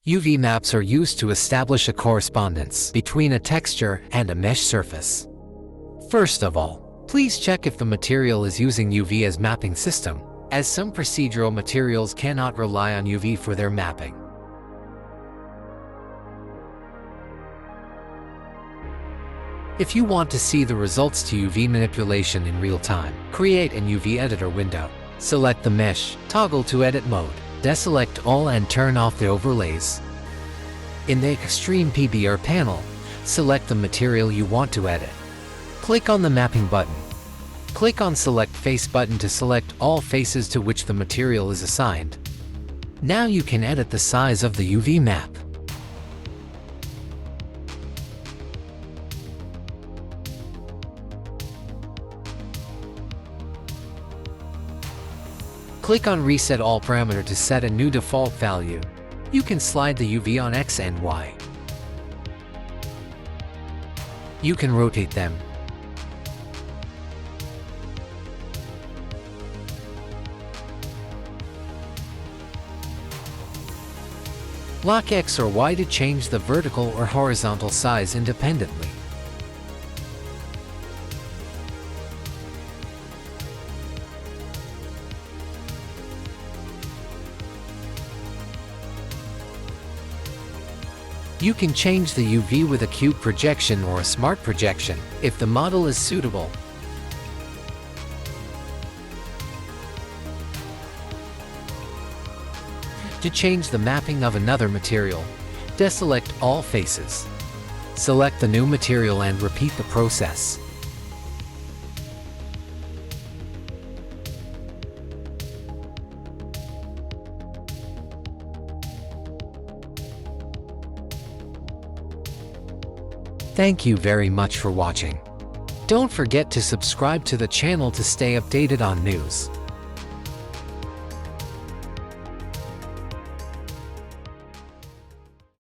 UV maps are used to establish a correspondence between a texture and a mesh surface. First of all, please check if the material is using UV as mapping system, as some procedural materials cannot rely on UV for their mapping. If you want to see the results to UV manipulation in real time, create an UV editor window. Select the mesh, toggle to edit mode, deselect all and turn off the overlays. In the Extreme PBR panel, select the material you want to edit. Click on the mapping button. Click on Select Face button to select all faces to which the material is assigned. Now you can edit the size of the UV map. Click on Reset All Parameter to set a new default value. You can slide the UV on X and Y. You can rotate them. Lock X or Y to change the vertical or horizontal size independently. You can change the UV with a cube projection or a smart projection, if the model is suitable. To change the mapping of another material, deselect all faces. Select the new material and repeat the process. Thank you very much for watching. Don't forget to subscribe to the channel to stay updated on news.